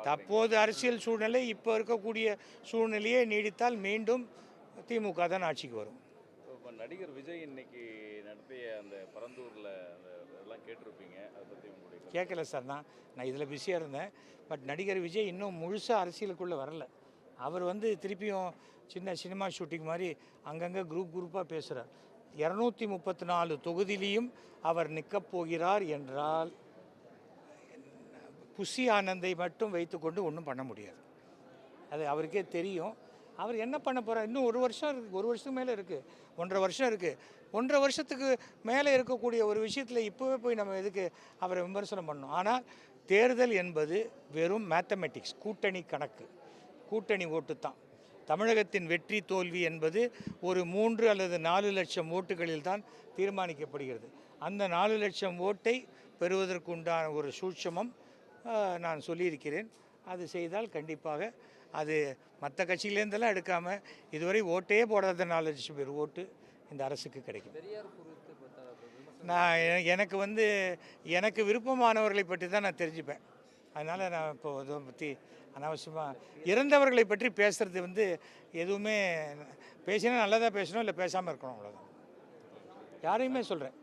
தற்போது அரசியல் சூழ்நிலை இப்போ இருக்கக்கூடிய சூழ்நிலையே நீடித்தால் மீண்டும் திமுக தான் ஆட்சிக்கு வரும். இப்போ நடிகர் விஜய் இன்னைக்கு நடத்திய அந்த பரந்தூரில் அந்த இதெல்லாம் கேட்டிருப்பீங்க, அதை பற்றி உங்களுடைய கேட்கல சார். நான் இதில் பிஸியாக இருந்தேன். பட் நடிகர் விஜய் இன்னும் முழுசாக அரசியலுக்குள்ளே வரல. அவர் திருப்பியும் சின்ன சினிமா ஷூட்டிங் மாதிரி அங்கங்கே குரூப்பாக பேசுகிறார். 234 தொகுதியிலையும் அவர் நிற்கப் போகிறார் என்றால் புஷி ஆனந்தை மட்டும் வைத்துக்கொண்டு ஒன்றும் பண்ண முடியாது. அது அவருக்கே தெரியும். அவர் என்ன பண்ண போகிறார்? இன்னும் 1 வருஷம் இருக்குது, 1 வருஷத்துக்கு மேலே இருக்குது, 1.5 வருஷம் இருக்குது. 1.5 வருஷத்துக்கு மேலே இருக்கக்கூடிய ஒரு விஷயத்தில் இப்போவே போய் நம்ம எதுக்கு அவரை விமர்சனம் பண்ணணும்? ஆனால் தேர்தல் என்பது வெறும் மேத்தமெட்டிக்ஸ், கூட்டணி கணக்கு, கூட்டணி ஓட்டு தான். தமிழகத்தின் வெற்றி தோல்வி என்பது ஒரு 3 அல்லது 4 லட்சம் ஓட்டுகளில் தான் தீர்மானிக்கப்படுகிறது. அந்த 4 லட்சம் ஓட்டை பெறுவதற்குண்டான ஒரு சூட்சமம் நான் சொல்லியிருக்கிறேன். அது செய்தால் கண்டிப்பாக அது மற்ற கட்சியிலேருந்தெல்லாம் எடுக்காமல் இதுவரை ஓட்டே போடாத 4 லட்சம் பேர் ஓட்டு இந்த அரசுக்கு கிடைக்கும். நான் எனக்கு விருப்பமானவர்களை பற்றி தான் நான் தெரிஞ்சுப்பேன். அதனால் நான் இப்போ இதை பற்றி அனாவசியமாக இறந்தவர்களை பற்றி பேசுகிறது எதுவுமே பேசினா நல்லதாக பேசணும், இல்லை பேசாமல் இருக்கணும், அவ்வளோதான். யாரையுமே சொல்கிறேன்.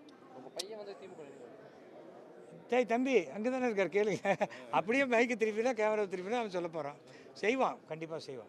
டேய் தம்பி அங்கே தானே இருக்கார், கேளுங்க. அப்படியே மைக்கு திருப்பினா கேமரா திருப்பினா அவன் சொல்ல போகிறான். செய்வான், கண்டிப்பாக செய்வான்.